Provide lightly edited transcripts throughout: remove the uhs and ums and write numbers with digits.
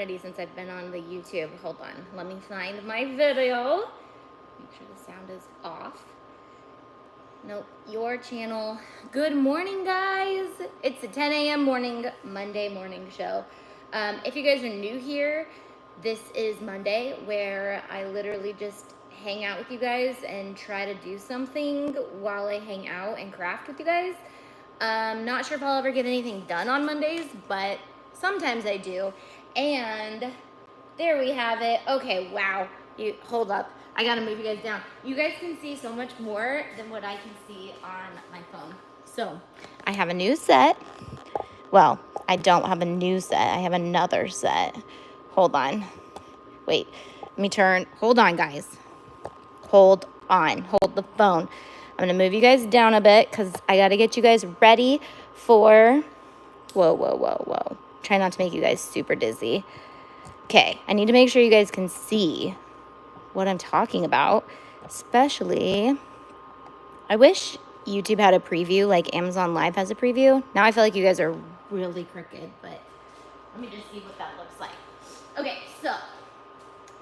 eternity since I've been on the YouTube. Hold on, let me find my video. Make sure the sound is off. Nope, your channel. Good morning, guys. It's a 10 a.m. morning, Monday morning show. If you guys are new here, this is Monday where I literally just hang out with you guys and try to do something while I hang out and craft with you guys. Not sure if I'll ever get anything done on Mondays, but sometimes I do. And there we have it. Okay, wow. Hold up. I gotta move you guys down. You guys can see so much more than what I can see on my phone. So, I have a new set. Well, I don't have a new set. I have another set. Hold on. Wait, let me turn. Hold on, guys. Hold on. Hold the phone. I'm gonna move you guys down a bit because I gotta get you guys ready for, whoa. Try not to make you guys super dizzy. Okay, I need to make sure you guys can see what I'm talking about. Especially, I wish YouTube had a preview like Amazon Live has a preview. Now I feel like you guys are really crooked, but let me just see what that looks like. Okay, so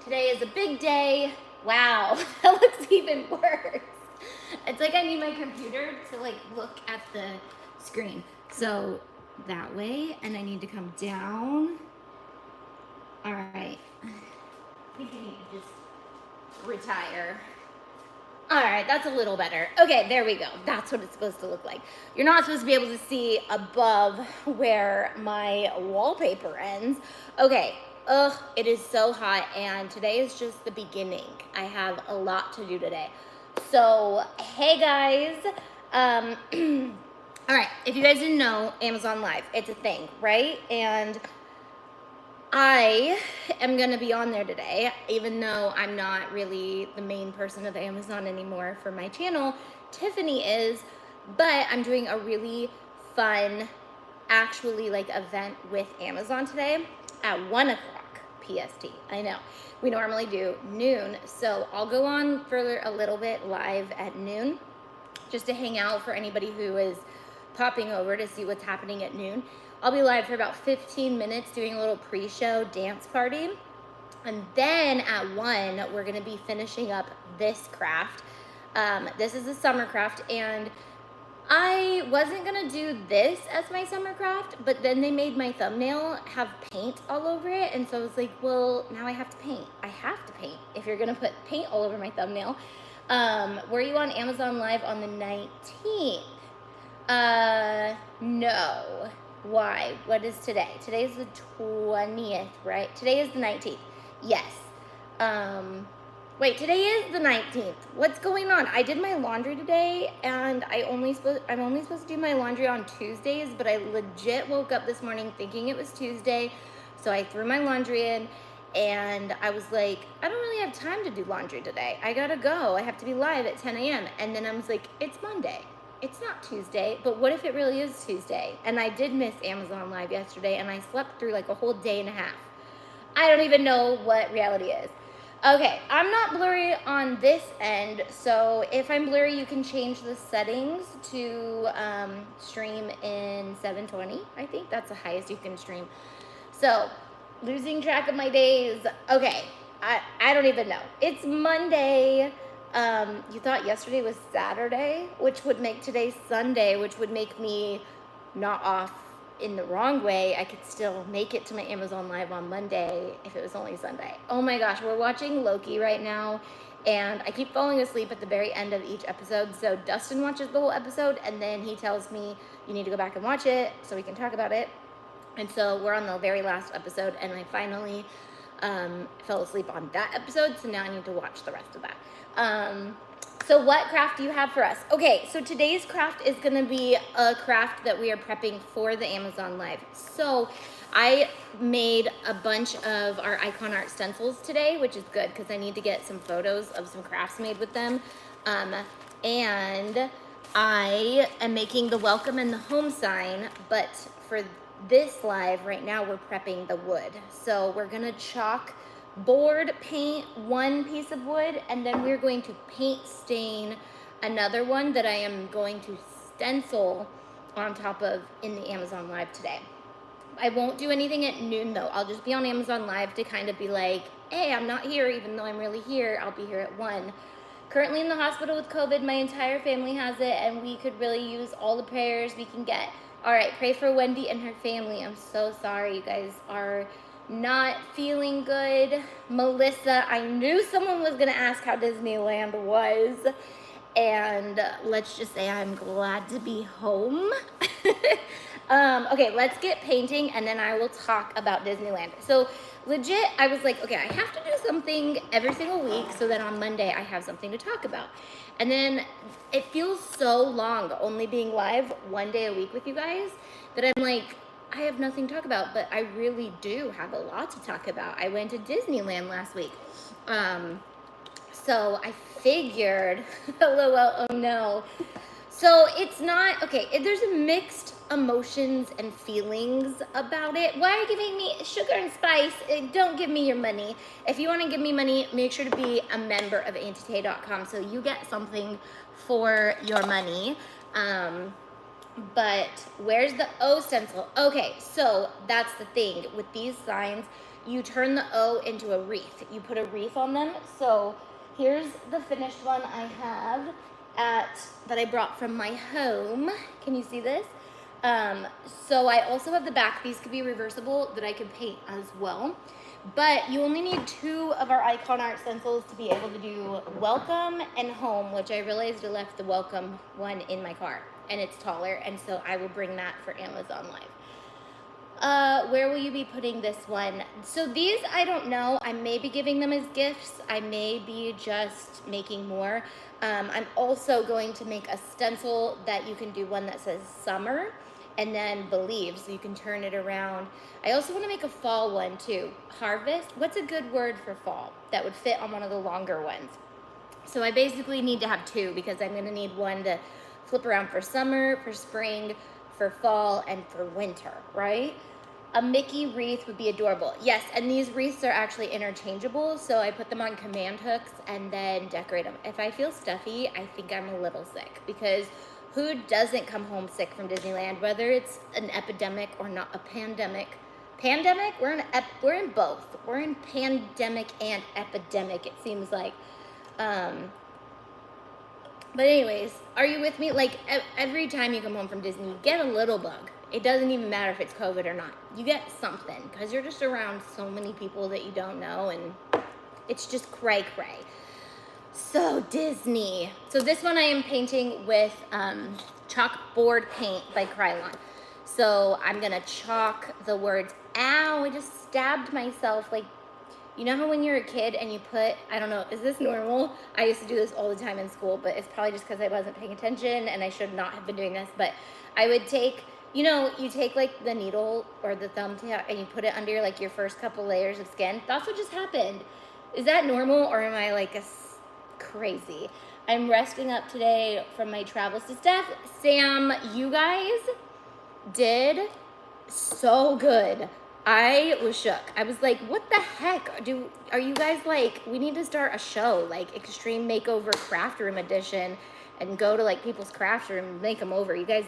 today is a big day. Wow, that looks even worse. It's like I need my computer to like look at the screen. So that way, and I need to come down. All right, I think I need to just retire. All right, that's a little better. Okay, there we go. That's what it's supposed to look like. You're not supposed to be able to see above where my wallpaper ends. Okay, it is so hot, and today is just the beginning. I have a lot to do today. So, hey guys. All right, if you guys didn't know, Amazon Live, it's a thing, right? And I am gonna be on there today, even though I'm not really the main person of Amazon anymore for my channel. Tiffany is, but I'm doing a really fun, actually like event with Amazon today at 1 o'clock PST. I know, we normally do noon, so I'll go on for a little bit live at noon, just to hang out for anybody who is popping over to see what's happening at noon. I'll be live for about 15 minutes doing a little pre-show dance party. And then at 1, we're gonna be finishing up this craft. This is a summer craft, and I wasn't gonna do this as my summer craft, but then they made my thumbnail have paint all over it. And so I was like, well, now I have to paint. I have to paint if you're gonna put paint all over my thumbnail. Were you on Amazon Live on the 19th? No. Why? What is today? Today is the 20th, right? Today is the 19th. Yes. Wait, today is the 19th. What's going on? I did my laundry today, and I'm only supposed to do my laundry on Tuesdays, but I legit woke up this morning thinking it was Tuesday, so I threw my laundry in, and I was like, I don't really have time to do laundry today. I gotta go. I have to be live at 10 a.m. And then I was like, it's Monday. It's not Tuesday, but what if it really is Tuesday? And I did miss Amazon Live yesterday, and I slept through like a whole day and a half. I don't even know what reality is. Okay, I'm not blurry on this end, so if I'm blurry, you can change the settings to stream in 720. I think that's the highest you can stream. So, losing track of my days. Okay, I don't even know. It's Monday. You thought yesterday was Saturday, which would make today Sunday, which would make me not off in the wrong way. I could still make it to my Amazon Live on Monday if it was only Sunday. Oh my gosh, we're watching Loki right now, and I keep falling asleep at the very end of each episode. So Dustin watches the whole episode, and then he tells me you need to go back and watch it so we can talk about it. And so we're on the very last episode, and I finally fell asleep on that episode, so now I need to watch the rest of that. So what craft do you have for us? Okay, so today's craft is gonna be a craft that we are prepping for the Amazon Live. So I made a bunch of our icon art stencils today, which is good because I need to get some photos of some crafts made with them. And I am making the welcome and the home sign, but for this live right now, we're prepping the wood. So we're gonna chalkboard paint one piece of wood, and then we're going to paint stain another one that I am going to stencil on top of in the Amazon Live today. I won't do anything at noon though. I'll just be on Amazon Live to kind of be like, hey, I'm not here, even though I'm really here. I'll be here at 1. Currently in the hospital with COVID, my entire family has it, and we could really use all the prayers we can get. All right, pray for Wendy and her family. I'm so sorry you guys are not feeling good. Melissa, I knew someone was gonna ask how Disneyland was, and let's just say I'm glad to be home. Okay, let's get painting and then I will talk about Disneyland. So legit, I was like, okay, I have to do something every single week so that on Monday I have something to talk about. And then it feels so long only being live 1 day a week with you guys that I'm like, I have nothing to talk about, but I really do have a lot to talk about. I went to Disneyland last week. So I figured, LOL, oh no. So it's not, okay, there's a mixed emotions and feelings about it. Why are you giving me sugar and spice? Don't give me your money. If you want to give me money, make sure to be a member of AuntieTay.com so you get something for your money. But where's the O stencil? Okay, so that's the thing. With these signs, you turn the O into a wreath. You put a wreath on them. So here's the finished one I have that I brought from my home. Can you see this? So I also have the back. These could be reversible that I could paint as well. But you only need 2 of our Icon Art Stencils to be able to do welcome and home, which I realized I left the welcome one in my car and it's taller, and so I will bring that for Amazon Live. Where will you be putting this one? So these, I don't know. I may be giving them as gifts. I may be just making more. I'm also going to make a stencil that you can do one that says summer and then believe, so you can turn it around. I also want to make a fall one too. Harvest, what's a good word for fall that would fit on one of the longer ones? So I basically need to have 2 because I'm going to need one to flip around for summer, for spring, for fall, and for winter, right? A Mickey wreath would be adorable. Yes, and these wreaths are actually interchangeable, so I put them on command hooks and then decorate them. If I feel stuffy, I think I'm a little sick, because who doesn't come home sick from Disneyland, whether it's an epidemic or not a pandemic? Pandemic? We're in both. We're in pandemic and epidemic, it seems like. But anyways, are you with me? Like, every time you come home from Disney, you get a little bug. It doesn't even matter if it's COVID or not. You get something, because you're just around so many people that you don't know, and it's just cray-cray. So Disney. So this one I am painting with Chalkboard Paint by Krylon. So I'm going to chalk the words. Ow, I just stabbed myself. Like, you know how when you're a kid and you put, I don't know, is this normal? I used to do this all the time in school, but it's probably just because I wasn't paying attention and I should not have been doing this. But I would take, you know, you take like the needle or the thumbtack and you put it under like your first couple layers of skin. That's what just happened. Is that normal, or am I like crazy? I'm resting up today from my travels to Steph. Sam, you guys did so good. I was shook. I was like, what the heck? Are you guys like, we need to start a show, like Extreme Makeover Craft Room Edition, and go to like people's craft room and make them over. You guys,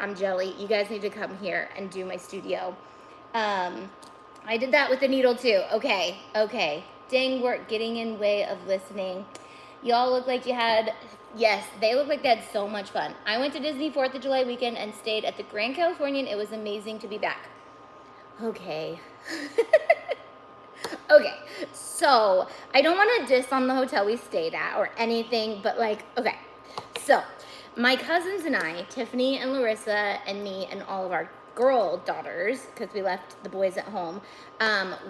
I'm jelly. You guys need to come here and do my studio. I did that with the needle too. Okay. Dang work getting in way of listening. Y'all look like you had, yes, they look like they had so much fun. I went to Disney 4th of July weekend and stayed at the Grand Californian. It was amazing to be back. Okay. Okay, so I don't want to diss on the hotel we stayed at or anything, but like, okay. So my cousins and I, Tiffany and Larissa and me and all of our girl daughters, because we left the boys at home,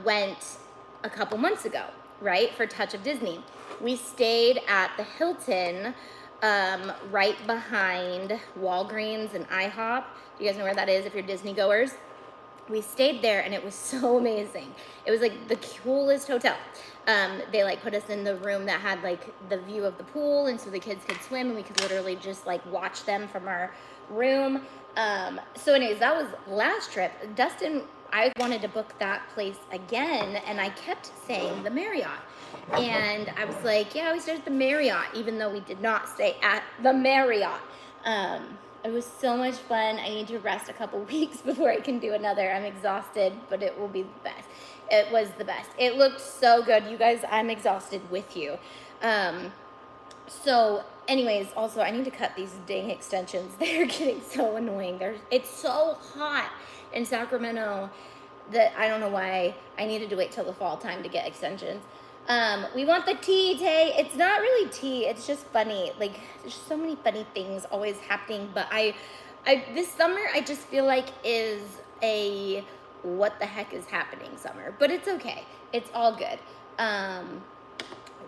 went a couple months ago, right, for Touch of Disney. We stayed at the Hilton, right behind Walgreens and IHOP. You guys know where that is if you're Disney goers. We stayed there and it was so amazing. It was like the coolest hotel. They like put us in the room that had like the view of the pool, and so the kids could swim and we could literally just like watch them from our room. So anyways, that was last trip. Dustin, I wanted to book that place again, and I kept saying the Marriott. And I was like, yeah, we stayed at the Marriott, even though we did not stay at the Marriott. It was so much fun. I need to rest a couple weeks before I can do another. I'm exhausted, but it will be the best. It was the best. It looked so good. You guys, I'm exhausted with you. So anyways, also I need to cut these dang extensions. They're getting so annoying. It's so hot in Sacramento that I don't know why I needed to wait till the fall time to get extensions. We want the tea, Tay. It's not really tea. It's just funny. Like, there's so many funny things always happening. But this summer, I just feel like is a what the heck is happening summer. But it's okay. It's all good.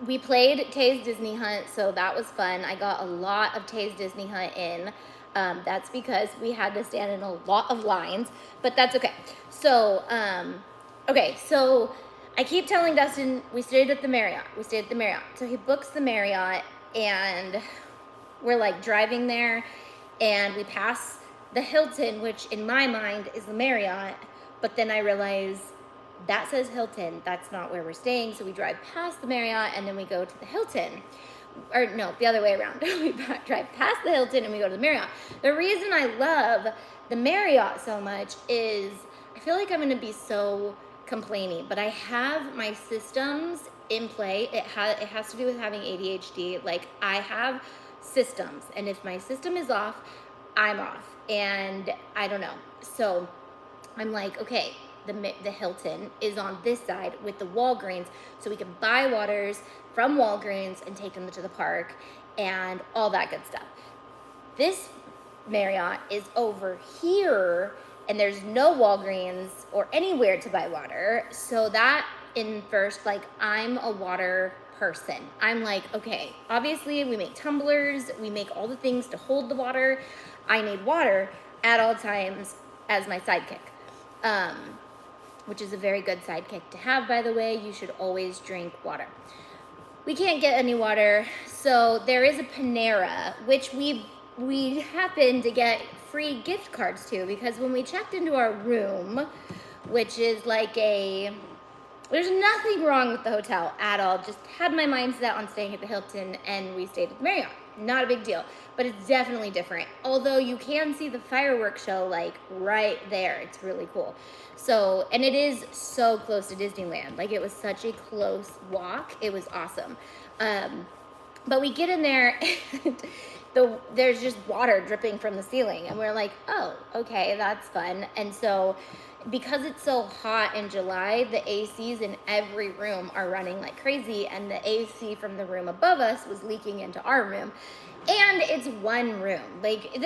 We played Tay's Disney Hunt, so that was fun. I got a lot of Tay's Disney Hunt in. That's because we had to stand in a lot of lines, but that's okay. So, okay, so I keep telling Dustin, we stayed at the Marriott. So he books the Marriott, and we're like driving there, and we pass the Hilton, which in my mind is the Marriott, but then I realize that says Hilton. That's not where we're staying. So we drive past the Marriott, and then we go to the Hilton. Or no, the other way around. We drive past the Hilton and we go to the Marriott. The reason I love the Marriott so much is I feel like I'm going to be so complaining, but I have my systems in play. It has to do with having ADHD. Like, I have systems, and if my system is off, I'm off, and I don't know. So I'm like, okay, the Hilton is on this side with the Walgreens, so we can buy waters from Walgreens and take them to the park and all that good stuff. This Marriott is over here, and there's no Walgreens or anywhere to buy water. So that in first, like, I'm a water person. I'm like, okay, obviously we make tumblers, we make all the things to hold the water. I need water at all times as my sidekick. Which is a very good sidekick to have, by the way. You should always drink water. We can't get any water, so there is a Panera, which we happened to get free gift cards to, because when we checked into our room, which is like there's nothing wrong with the hotel at all, just had my mind set on staying at the Hilton, and we stayed at the Marriott. Not a big deal, but it's definitely different. Although you can see the fireworks show like right there. It's really cool. So, and it is so close to Disneyland. Like, it was such a close walk. It was awesome. But we get in there and there's just water dripping from the ceiling, and we're like, oh, okay, that's fun. And so because it's so hot in July, the ACs in every room are running like crazy, and the AC from the room above us was leaking into our room. And it's one room. Like,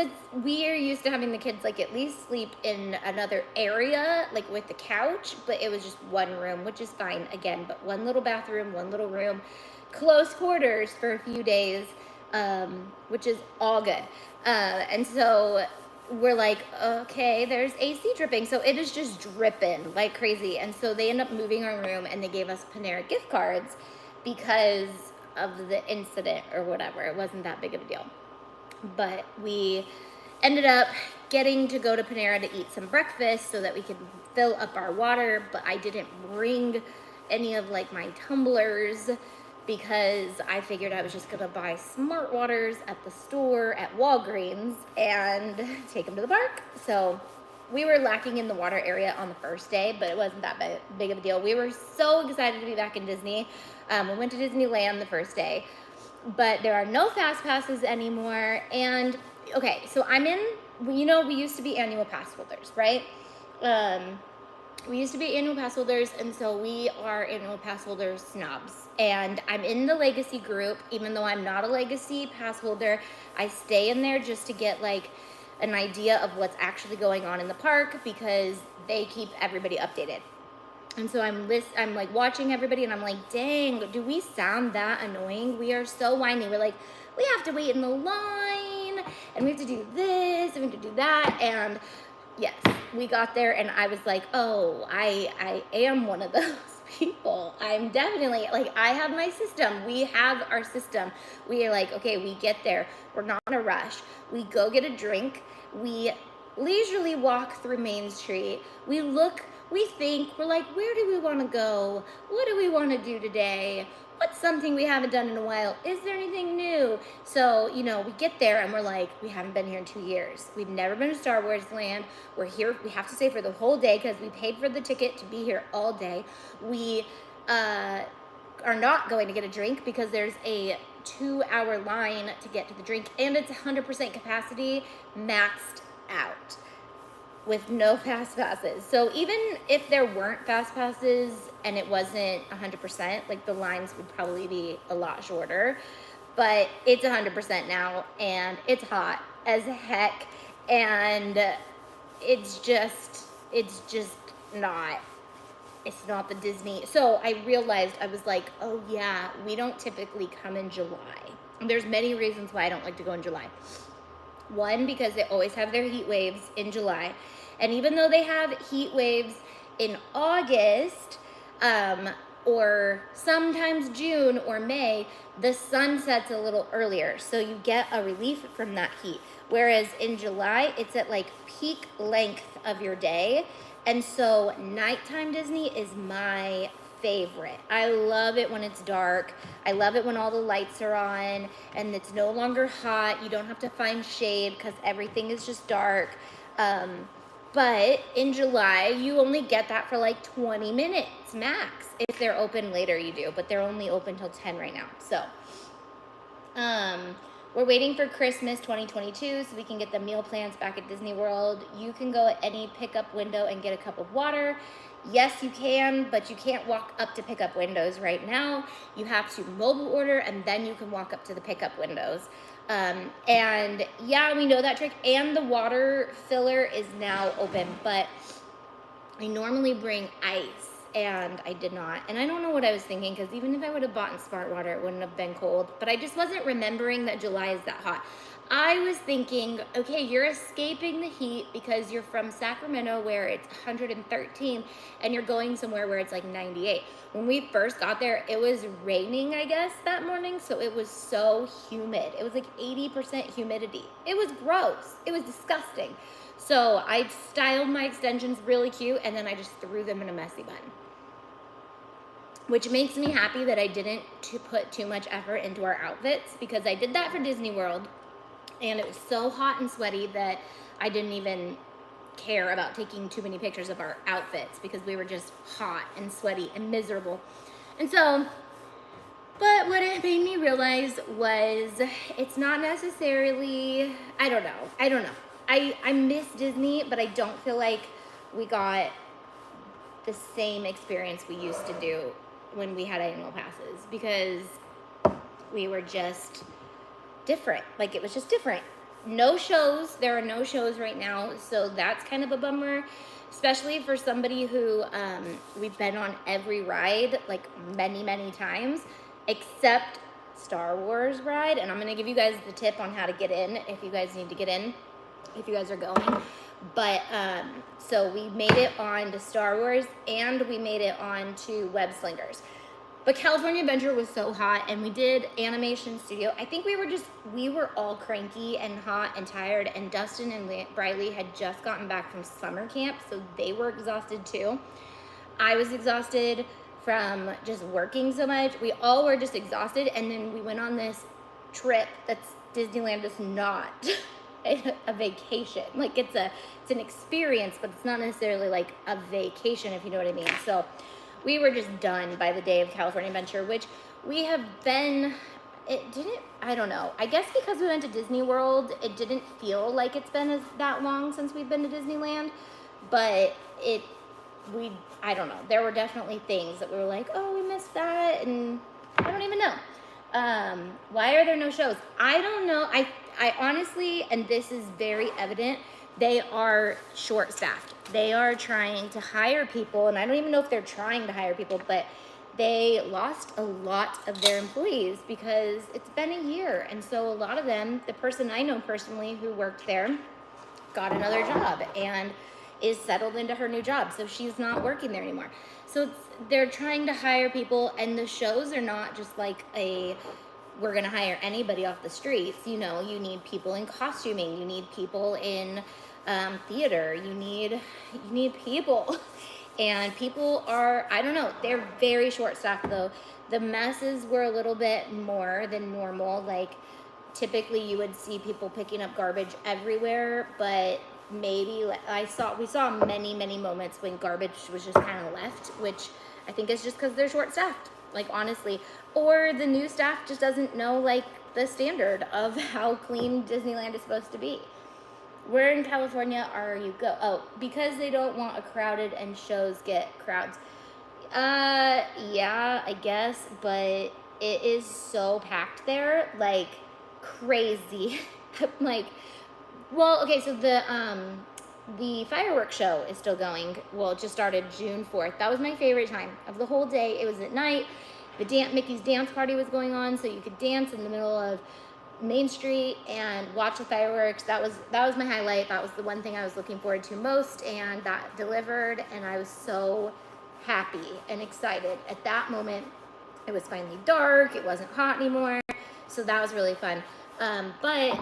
we are used to having the kids like at least sleep in another area, like with the couch, but it was just one room, which is fine again, but one little bathroom, one little room, close quarters for a few days, which is all good. And so we're like, okay, there's AC dripping. So it is just dripping like crazy. And so they end up moving our room, and they gave us Panera gift cards because of the incident or whatever. It wasn't that big of a deal. But we ended up getting to go to Panera to eat some breakfast so that we could fill up our water, but I didn't bring any of like my tumblers because I figured I was just gonna buy smart waters at the store at Walgreens and take them to the park. So we were lacking in the water area on the first day, but it wasn't that big of a deal. We were so excited to be back in Disney. We went to Disneyland the first day, but there are no fast passes anymore. And okay, so I'm in, we used to be annual pass holders, right? We used to be annual pass holders, and so we are annual pass holders snobs. And I'm in the legacy group, even though I'm not a legacy pass holder. I stay in there just to get like an idea of what's actually going on in the park, because they keep everybody updated. And so I'm like watching everybody, and I'm like, dang, do we sound that annoying? We are so whiny. We're like, we have to wait in the line, and we have to do this, and we have to do that. And yes, we got there, and I was like, oh, I am one of those people. I'm definitely, like, I have my system. We have our system. We are like, okay, we get there. We're not in a rush. We go get a drink. We leisurely walk through Main Street. We look, we think, we're like, where do we want to go? What do we want to do today? what's something we haven't done in a while? Is there anything new? So, you know, we get there and we're like, we haven't been here in 2 years. We've never been to Star Wars Land. We're here, we have to stay for the whole day because we paid for the ticket to be here all day. We are not going to get a drink because there's a 2-hour line to get to the drink, and it's 100% capacity, maxed out, with no fast passes. So even if there weren't fast passes and it wasn't 100%, like the lines would probably be a lot shorter, but it's 100% now, and it's hot as heck, and it's just not, it's not the Disney. So I realized, I was like, oh yeah, we don't typically come in July. And there's many reasons why I don't like to go in July. One, because they always have their heat waves in July. And even though they have heat waves in August, or sometimes June or May, the sun sets a little earlier. So you get a relief from that heat. Whereas in July, it's at like peak length of your day. And so nighttime Disney is my favorite. I love it when it's dark. I love it when all the lights are on and it's no longer hot. You don't have to find shade because everything is just dark. But in July, you only get that for like 20 minutes max. If they're open later, you do, but they're only open till 10 right now. So, we're waiting for Christmas 2022 so we can get the meal plans back at Disney World. You can go at any pickup window and get a cup of water. Yes, you can, but you can't walk up to pickup windows right now. You have to mobile order and then you can walk up to the pickup windows. And yeah, we know that trick. And the water filler is now open, but I normally bring ice and I did not. And I don't know what I was thinking, because even if I would have bought in Smart Water, it wouldn't have been cold. But I just wasn't remembering that July is that hot. I was thinking, okay, you're escaping the heat because you're from Sacramento where it's 113 and you're going somewhere where it's like 98. When we first got there, it was raining, I guess, that morning. So it was so humid. It was like 80% humidity. It was gross. It was disgusting. So I styled my extensions really cute and then I just threw them in a messy bun. Which makes me happy that I didn't put too much effort into our outfits, because I did that for Disney World and it was so hot and sweaty that I didn't even care about taking too many pictures of our outfits because we were just hot and sweaty and miserable. And so, but what it made me realize was it's not necessarily, I don't know. I miss Disney, but I don't feel like we got the same experience we used to do when we had annual passes, because we were just different. Like, it was just different. No shows. There are no shows right now, so that's kind of a bummer, especially for somebody who we've been on every ride like many times except Star Wars ride. And I'm gonna give you guys the tip on how to get in if you guys need to get in, if you guys are going. But so we made it on to Star Wars and we made it on to Web Slingers. But California Adventure was so hot, and we did Animation Studio. I think we were all cranky and hot and tired, and Dustin and Briley had just gotten back from summer camp, so they were exhausted too. I was exhausted from just working so much. We all were just exhausted, and then we went on this trip that's, Disneyland is not a vacation. Like, it's an experience, but it's not necessarily like a vacation, if you know what I mean. So we were just done by the day of California Adventure, which we have been, I don't know. I guess because we went to Disney World, it didn't feel like it's been that long since we've been to Disneyland, but I don't know. There were definitely things that we were like, oh, we missed that, and I don't even know. Why are there no shows? I don't know. I honestly, and this is very evident, they are short-staffed. They are trying to hire people, and I don't even know if they're trying to hire people, but they lost a lot of their employees because it's been a year. And so a lot of them, the person I know personally who worked there, got another job and is settled into her new job. So she's not working there anymore. So they're trying to hire people, and the shows are not just like we're gonna hire anybody off the streets. You know, you need people in costuming, you need people in theater, you need people And people are, I don't know, they're very short staffed though. The messes were a little bit more than normal. Like typically you would see people picking up garbage everywhere, but maybe we saw many moments when garbage was just kind of left, which I think is just because they're short staffed, like honestly, or the new staff just doesn't know like the standard of how clean Disneyland is supposed to be. Where in California are you go? Oh, because they don't want a crowded and shows get crowds. Yeah, I guess, but it is so packed there, like crazy. Like, well, okay, so the fireworks show is still going. Well, it just started June 4th. That was my favorite time of the whole day. It was at night. Mickey's dance party was going on, so you could dance in the middle of Main Street and watch the fireworks. That was my highlight. That was the one thing I was looking forward to most, and that delivered, and I was so happy and excited. At that moment, it was finally dark. It wasn't hot anymore, so that was really fun. But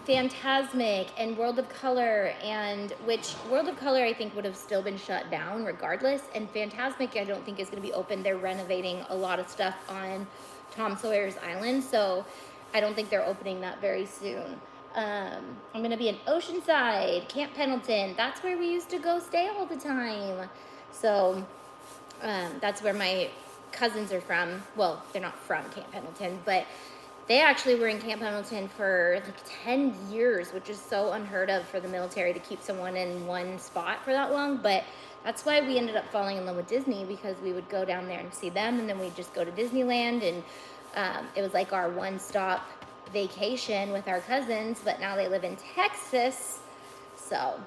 Phantasmic and World of Color, and which World of Color I think would have still been shut down regardless, and Phantasmic I don't think is going to be open. They're renovating a lot of stuff on Tom Sawyer's Island, so I don't think they're opening that very soon. I'm going to be in Oceanside, Camp Pendleton. That's where we used to go stay all the time. So that's where my cousins are from. Well, they're not from Camp Pendleton, but they actually were in Camp Pendleton for like 10 years, which is so unheard of for the military to keep someone in one spot for that long. But that's why we ended up falling in love with Disney, because we would go down there and see them, and then we'd just go to Disneyland, and it was like our one-stop vacation with our cousins. But now they live in Texas, so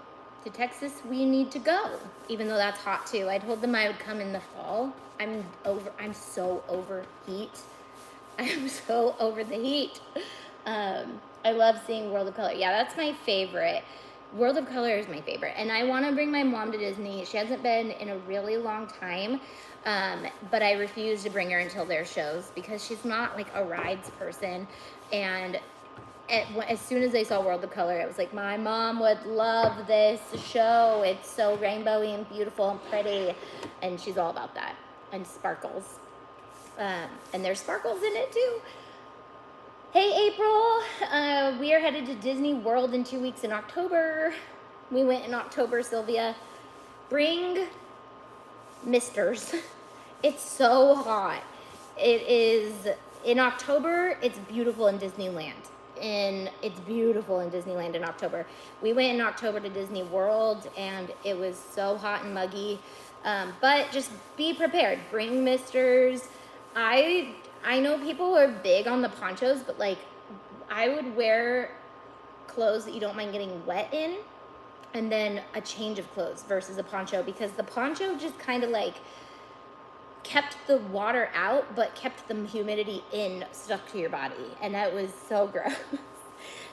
to Texas we need to go, even though that's hot too. I told them I would come in the fall. I'm so over heat. I'm so over the heat. I love seeing World of Color. Yeah, that's my favorite. World of Color is my favorite. And I want to bring my mom to Disney. She hasn't been in a really long time. But I refuse to bring her until their shows, because she's not like a rides person. And as soon as they saw World of Color, it was like, my mom would love this show. It's so rainbowy and beautiful and pretty. And she's all about that. And sparkles. And there's sparkles in it too. Hey April, we are headed to Disney World in 2 weeks in October. We went in October, Sylvia. Bring misters. It's so hot. It is in October. It's beautiful in Disneyland. It's beautiful in Disneyland in October. We went in October to Disney World, and it was so hot and muggy. But just be prepared. Bring misters. I know people are big on the ponchos, but like I would wear clothes that you don't mind getting wet in, and then a change of clothes versus a poncho, because the poncho just kind of like kept the water out but kept the humidity in, stuck to your body, and that was so gross.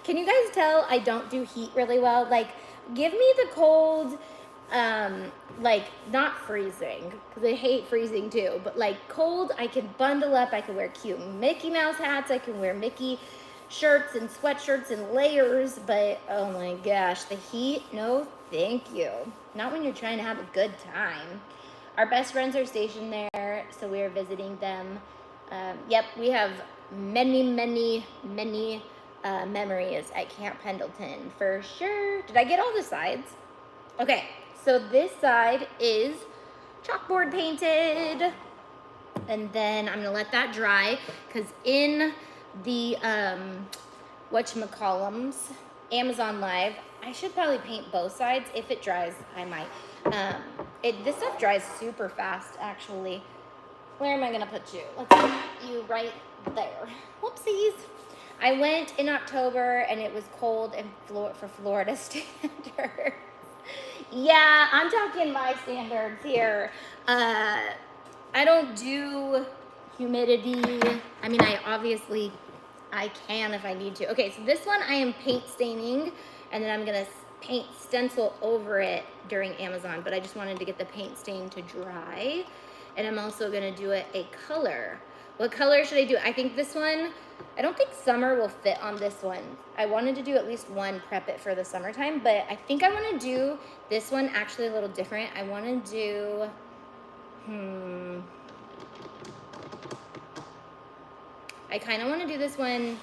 Can you guys tell I don't do heat really well? Like, give me the cold, like not freezing, because I hate freezing too, but like cold, I can bundle up. I can wear cute Mickey Mouse hats. I can wear Mickey shirts and sweatshirts and layers, but oh my gosh, the heat, no thank you. Not when you're trying to have a good time. Our best friends are stationed there, so we are visiting them. Yep, we have many memories at Camp Pendleton for sure. Did I get all the sides? Okay, so this side is chalkboard painted, and then I'm gonna let that dry, because in the whatchamacallums, Amazon Live, I should probably paint both sides. If it dries, I might. This stuff dries super fast, actually. Where am I gonna put you? Let's put you right there. Whoopsies. I went in October and it was cold and for Florida standards. Yeah, I'm talking my standards here. I don't do humidity. I mean, I can if I need to. Okay, so this one I am paint staining, and then I'm gonna paint stencil over it during Amazon, but I just wanted to get the paint stain to dry. And I'm also gonna do it a color, What color should I do? I think this one, I don't think summer will fit on this one. I wanted to do at least one, prep it for the summertime, but I think I want to do this one actually a little different. I want to do, I kind of want to do this one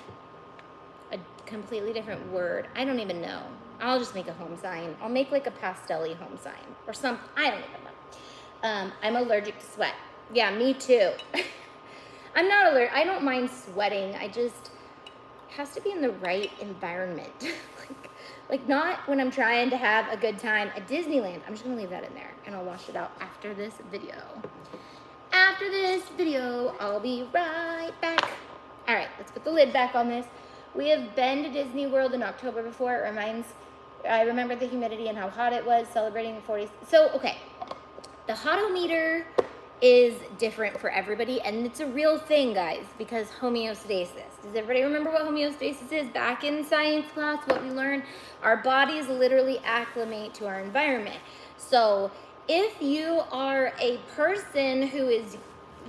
a completely different word. I don't even know. I'll just make a home sign. I'll make like a pastel-y home sign or something. I don't even know. I'm allergic to sweat. Yeah, me too. I'm not allergic. I don't mind sweating. I just, it has to be in the right environment. like not when I'm trying to have a good time at Disneyland. I'm just gonna leave that in there and I'll wash it out after this video. After this video, I'll be right back. All right, let's put the lid back on this. We have been to Disney World in October before. I remember the humidity and how hot it was, celebrating the 40s. So, okay, the hotometer is different for everybody, and it's a real thing, guys, because homeostasis. Does everybody remember what homeostasis is? Back in science class, what we learned, our bodies literally acclimate to our environment. So if you are a person who is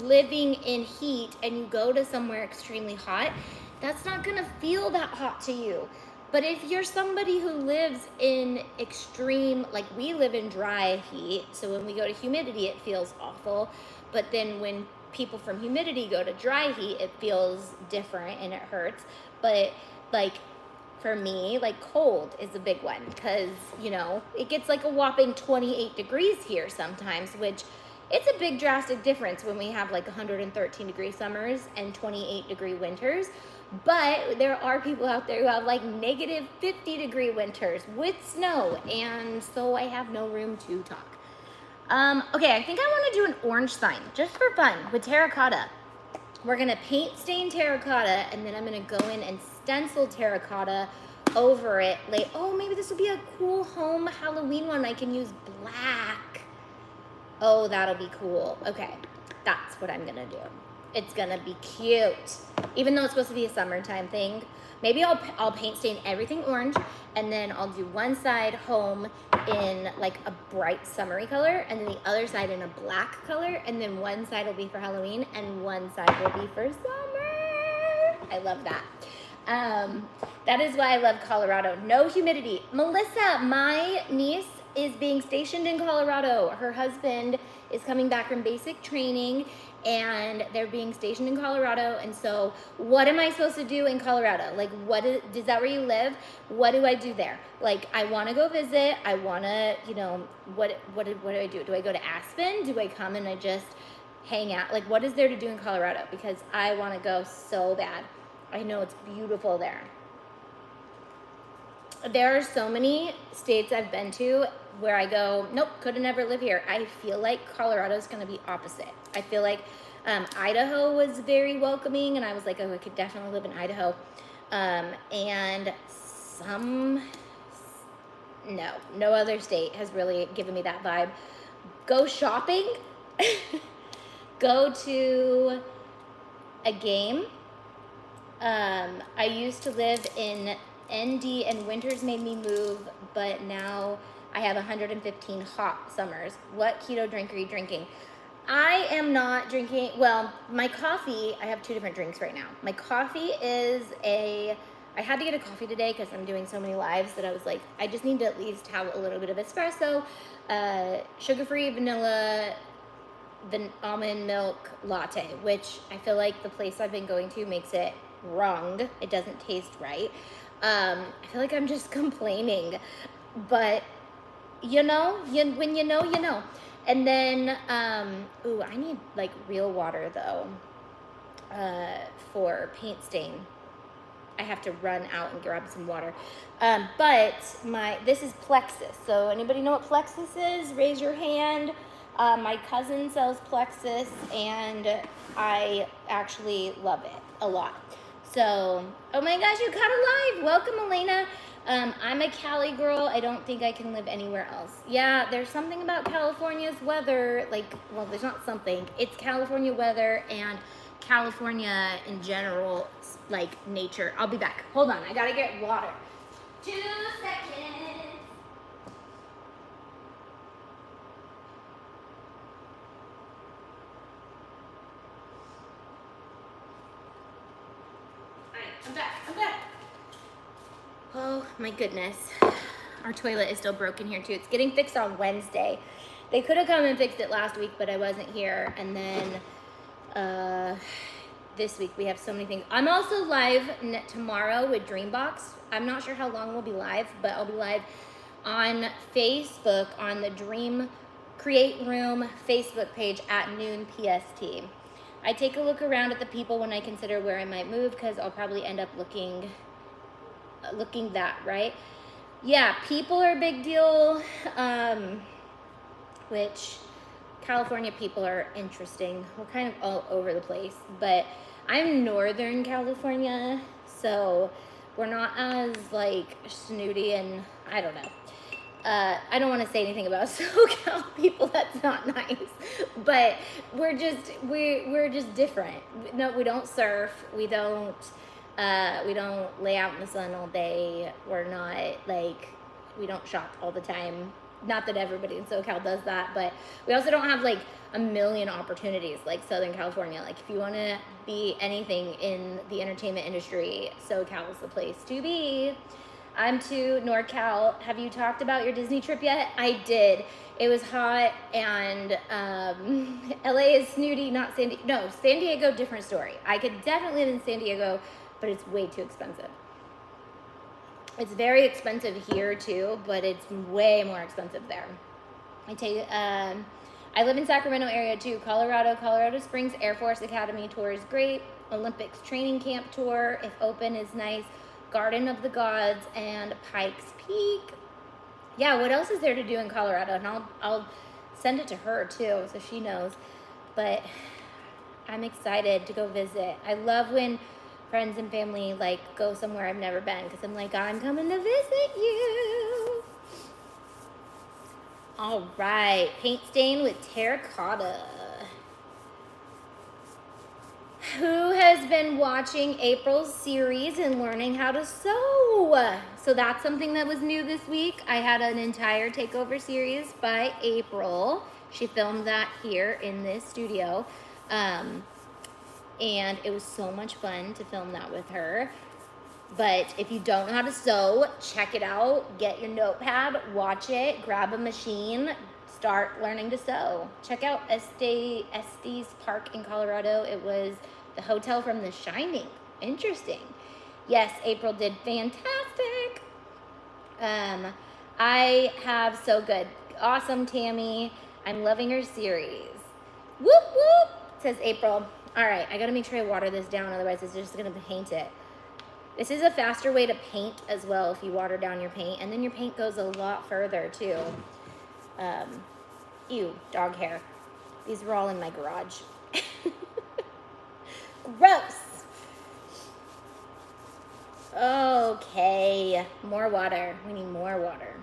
living in heat and you go to somewhere extremely hot, that's not gonna feel that hot to you. But if you're somebody who lives in extreme, like we live in dry heat, so when we go to humidity, it feels awful. But then when people from humidity go to dry heat, it feels different and it hurts. But like for me, like cold is a big one because, you know, it gets like a whopping 28 degrees here sometimes, which it's a big drastic difference when we have like 113 degree summers and 28 degree winters. But there are people out there who have like negative 50 degree winters with snow, and so I have no room to talk. Okay, I think I want to do an orange sign just for fun with terracotta. We're gonna paint stain terracotta, and then I'm gonna go in and stencil terracotta over it. Oh, maybe this would be a cool home Halloween one. I can use black. Oh, that'll be cool. Okay, that's what I'm gonna do. It's gonna be cute. Even though it's supposed to be a summertime thing, maybe I'll paint stain everything orange, and then I'll do one side home in like a bright summery color, and then the other side in a black color, and then one side will be for Halloween, and one side will be for summer. I love that. That is why I love Colorado. No humidity. Melissa, my niece, is being stationed in Colorado. Her husband is coming back from basic training, and they're being stationed in Colorado. And so what am I supposed to do in Colorado? Like, is that where you live? What do I do there? Like, I want to go visit. I want to, you know, what do I do? Do I go to Aspen? Do I come and I just hang out? Like, what is there to do in Colorado? Because I want to go so bad. I know it's beautiful there. There are so many states I've been to where I go, nope, could have never lived here. I feel like Colorado's going to be opposite. I feel like Idaho was very welcoming, and I was like, oh, I could definitely live in Idaho. And no other state has really given me that vibe. Go shopping, go to a game. I used to live in ND, and winters made me move, but now I have 115 hot summers. What keto drink are you drinking? I am not drinking, well, my coffee, I have two different drinks right now. My coffee is I had to get a coffee today because I'm doing so many lives that I was like, I just need to at least have a little bit of espresso, sugar-free vanilla, the almond milk latte, which I feel like the place I've been going to makes it wrong. It doesn't taste right. I feel like I'm just complaining, but you know, when you know, you know. And then, ooh, I need like real water though, for paint stain. I have to run out and grab some water. But this is Plexus. So anybody know what Plexus is? Raise your hand. My cousin sells Plexus, and I actually love it a lot. So, oh my gosh, you caught a live. Welcome, Elena. I'm a Cali girl. I don't think I can live anywhere else. Yeah, there's something about California's weather. Like, well, there's not something. It's California weather and California in general, like nature. I'll be back. Hold on, I gotta get water. 2 seconds. I'm back. Oh my goodness. Our toilet is still broken here too. It's getting fixed on Wednesday. They could have come and fixed it last week, but I wasn't here. And then this week we have so many things. I'm also live tomorrow with Dreambox. I'm not sure how long we'll be live, but I'll be live on Facebook on the Dream Create Room Facebook page at noon PST. I take a look around at the people when I consider where I might move, because I'll probably end up looking that, right? Yeah, people are a big deal, which California people are interesting. We're kind of all over the place, but I'm Northern California, so we're not as like snooty, and I don't know. I don't want to say anything about SoCal people. That's not nice, but we're just different. No, we don't surf. We don't lay out in the sun all day. We're not like, we don't shop all the time. Not that everybody in SoCal does that, but we also don't have like a million opportunities like Southern California. Like if you want to be anything in the entertainment industry, SoCal is the place to be. I'm to NorCal. Have you talked about your Disney trip yet? I did. It was hot, and LA is snooty, not San Diego. No, San Diego, different story. I could definitely live in San Diego, but it's way too expensive. It's very expensive here too, but it's way more expensive there. I live in Sacramento area too. Colorado Springs Air Force Academy tour is great. Olympics training camp tour, if open, is nice. Garden of the Gods and Pikes Peak. Yeah, what else is there to do in Colorado? And I'll send it to her too, so she knows. But I'm excited to go visit. I love when friends and family like go somewhere I've never been, because I'm like, I'm coming to visit you. All right, paint stain with terracotta. Who has been watching April's series and learning how to sew? So that's something that was new this week. I had an entire takeover series by April. She filmed that here in this studio. And it was so much fun to film that with her. But if you don't know how to sew, check it out. Get your notepad, watch it, grab a machine, start learning to sew. Check out Estes Park in Colorado. It was the hotel from The Shining. Interesting. Yes, April did fantastic. I have so good. Awesome, Tammy. I'm loving her series. Whoop, whoop, says April. All right, I gotta make sure I water this down, otherwise it's just gonna paint it. This is a faster way to paint as well if you water down your paint, and then your paint goes a lot further too. Ew, dog hair. These were all in my garage. Gross. Okay, more water. We need more water.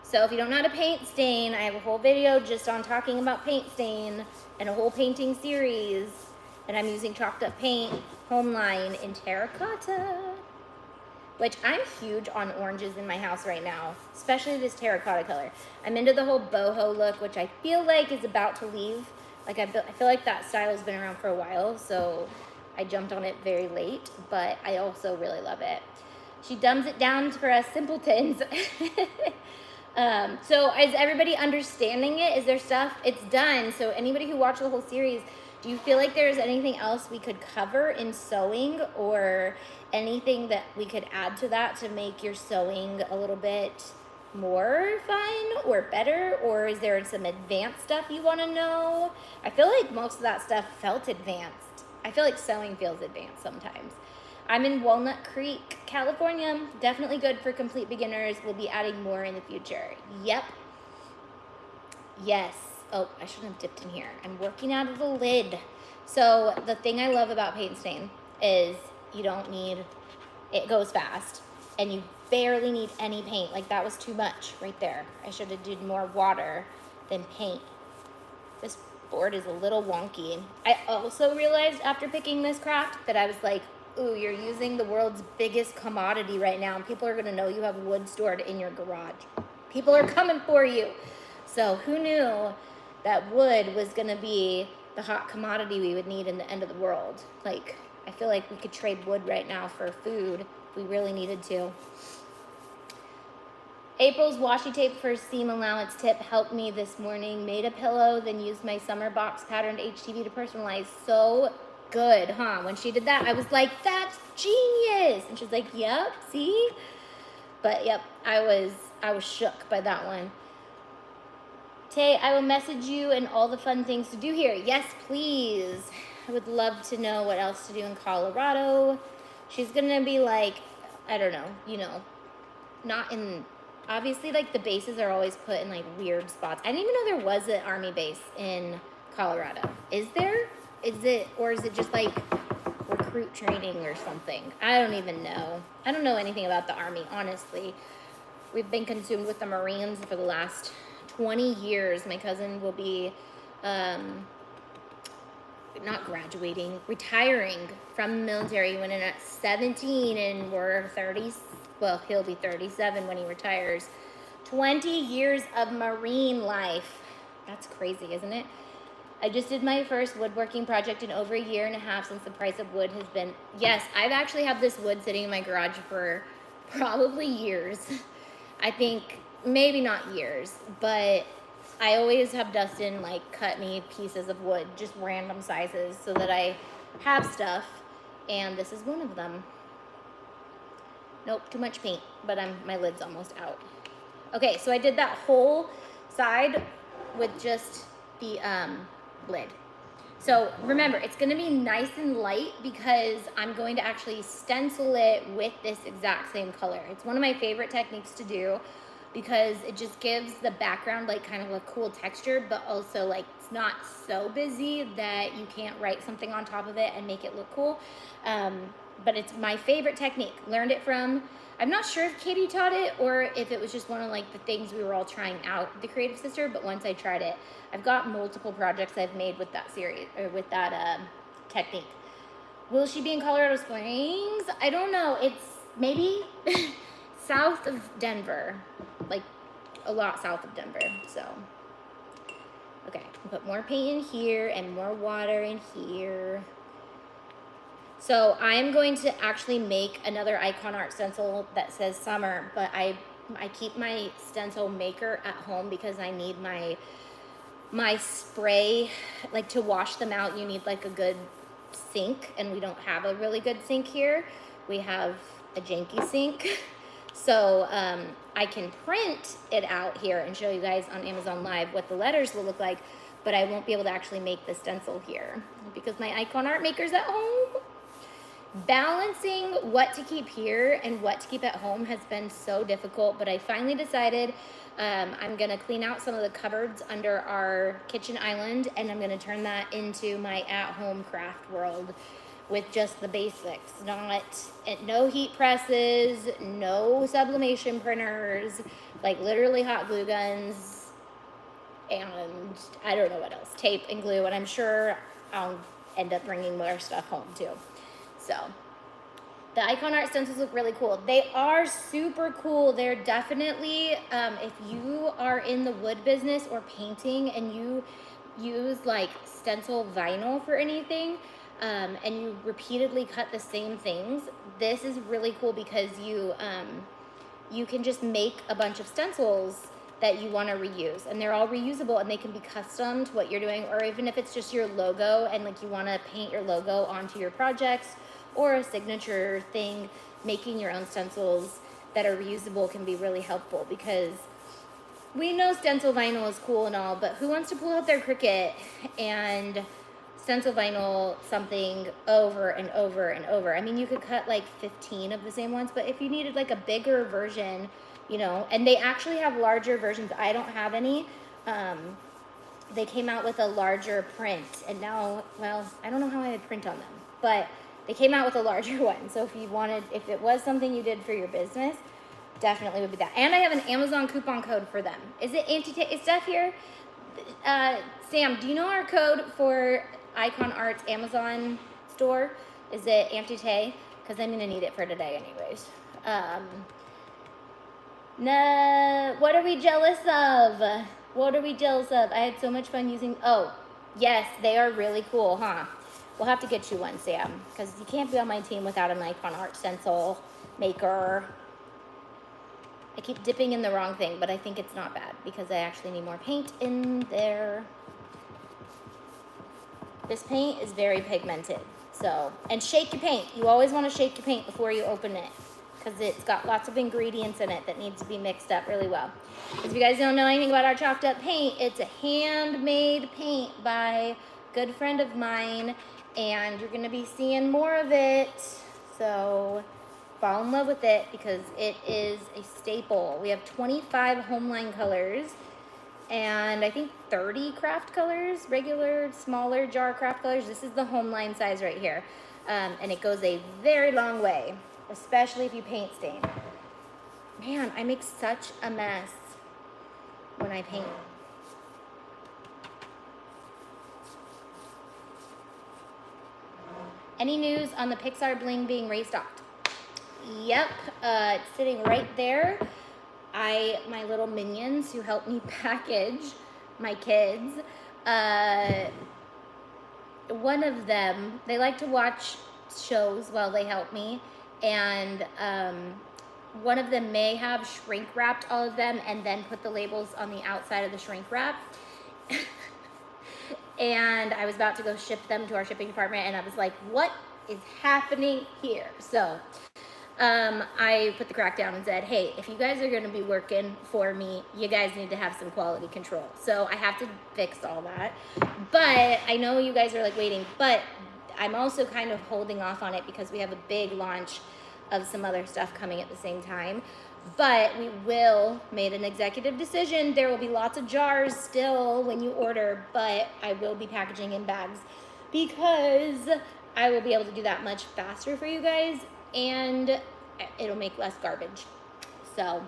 So if you don't know how to paint stain, I have a whole video just on talking about paint stain and a whole painting series. And I'm using chalked up paint, home line in terracotta, which I'm huge on oranges in my house right now, especially this terracotta color. I'm into the whole boho look, which I feel like is about to leave. Like I feel like that style has been around for a while, so I jumped on it very late, but I also really love it. She dumbs it down for us simpletons. So is everybody understanding it? Is there stuff? It's done. So anybody who watched the whole series, do you feel like there's anything else we could cover in sewing, or anything that we could add to that to make your sewing a little bit more fun or better? Or is there some advanced stuff you want to know? I feel like most of that stuff felt advanced. I feel like sewing feels advanced sometimes. I'm in Walnut Creek, California. Definitely good for complete beginners. We'll be adding more in the future. Yep. Yes. Oh, I shouldn't have dipped in here. I'm working out of the lid. So the thing I love about paint stain is you don't need, it goes fast, and you barely need any paint. Like that was too much right there. I should have did more water than paint. This board is a little wonky. I also realized after picking this craft that I was like, ooh, you're using the world's biggest commodity right now, and people are gonna know you have wood stored in your garage. People are coming for you. So who knew that wood was gonna be the hot commodity we would need in the end of the world? Like, I feel like we could trade wood right now for food if we really needed to. April's washi tape for seam allowance tip helped me this morning. Made a pillow, then used my summer box patterned HTV to personalize. So good, huh? When she did that, I was like, that's genius. And she's like, yep, see? But yep, I was shook by that one. Tay, I will message you and all the fun things to do here. Yes, please. I would love to know what else to do in Colorado. She's gonna be like, I don't know, you know, not in, obviously like the bases are always put in like weird spots. I didn't even know there was an Army base in Colorado. Is there? Is it, or is it just like recruit training or something? I don't even know. I don't know anything about the Army, honestly. We've been consumed with the Marines for the last 20 years. My cousin will be, not graduating, retiring from the military. He went in at 17 and we're 30, well, he'll be 37 when he retires. 20 years of Marine life. That's crazy, isn't it? I just did my first woodworking project in over a year and a half since the price of wood has been, yes, I've actually had this wood sitting in my garage for probably years. I think maybe not years, but I always have Dustin like cut me pieces of wood, just random sizes, so that I have stuff, and this is one of them. Nope, too much paint, but my lid's almost out. Okay, so I did that whole side with just the lid. So remember, it's gonna be nice and light because I'm going to actually stencil it with this exact same color. It's one of my favorite techniques to do because it just gives the background like kind of a cool texture, but also like it's not so busy that you can't write something on top of it and make it look cool. But it's my favorite technique. Learned it from, I'm not sure if Katie taught it or if it was just one of like the things we were all trying out with the Creative Sister, but once I tried it, I've got multiple projects I've made with that series, or with that technique. Will she be in Colorado Springs? I don't know. It's maybe south of Denver, like a lot south of Denver, so. Okay, put more paint in here and more water in here. So I'm going to actually make another Icon Art stencil that says summer, but I keep my stencil maker at home because I need my spray, like to wash them out, you need like a good sink, and we don't have a really good sink here. We have a janky sink. So I can print it out here and show you guys on Amazon Live what the letters will look like, but I won't be able to actually make the stencil here because my Icon Art maker's at home. Balancing what to keep here and what to keep at home has been so difficult, but I finally decided I'm gonna clean out some of the cupboards under our kitchen island, and I'm gonna turn that into my at-home craft world with just the basics, no heat presses, no sublimation printers, like literally hot glue guns, and I don't know what else, tape and glue, and I'm sure I'll end up bringing more stuff home too. So the Icon Art stencils look really cool. They are super cool. They're definitely, if you are in the wood business or painting and you use like stencil vinyl for anything, and you repeatedly cut the same things, this is really cool because you can just make a bunch of stencils that you want to reuse, and they're all reusable, and they can be custom to what you're doing, or even if it's just your logo and like you want to paint your logo onto your projects or a signature thing, making your own stencils that are reusable can be really helpful, because we know stencil vinyl is cool and all, but who wants to pull out their Cricut and stencil vinyl something over and over and over? I mean, you could cut like 15 of the same ones, but if you needed like a bigger version, you know, and they actually have larger versions. I don't have any. They came out with a larger print, and now, well, I don't know how I would print on them, but they came out with a larger one. So if it was something you did for your business, definitely would be that. And I have an Amazon coupon code for them. Is it Auntie? Is Steph here? Sam, do you know our code for Icon Art's Amazon store? Is it Auntie Tay? Because I'm gonna need it for today anyways. No, what are we jealous of? What are we jealous of? I had so much fun using, oh, yes, they are really cool, huh? We'll have to get you one, Sam, because you can't be on my team without an icon art stencil maker. I keep dipping in the wrong thing, but I think it's not bad because I actually need more paint in there. This paint is very pigmented. So, and shake your paint. You always want to shake your paint before you open it because it's got lots of ingredients in it that needs to be mixed up really well. If you guys don't know anything about our chalked up paint, it's a handmade paint by a good friend of mine, and you're going to be seeing more of it. So fall in love with it because it is a staple. We have 25 homeline colors and I think 30 craft colors, regular, smaller jar craft colors. This is the homeline size right here. And it goes a very long way, especially if you paint stain. Man, I make such a mess when I paint. Any news on the Pixar bling being restocked? Yep, it's sitting right there. My little minions who help me package my kids, one of them, they like to watch shows while they help me, and one of them may have shrink wrapped all of them and then put the labels on the outside of the shrink wrap. And I was about to go ship them to our shipping department, and I was like, what is happening here? So I put the crack down and said, hey, if you guys are going to be working for me, you guys need to have some quality control. So I have to fix all that. But I know you guys are like waiting, but I'm also kind of holding off on it because we have a big launch of some other stuff coming at the same time. But we will made an executive decision. There will be lots of jars still when you order, but I will be packaging in bags because I will be able to do that much faster for you guys, and it'll make less garbage. So,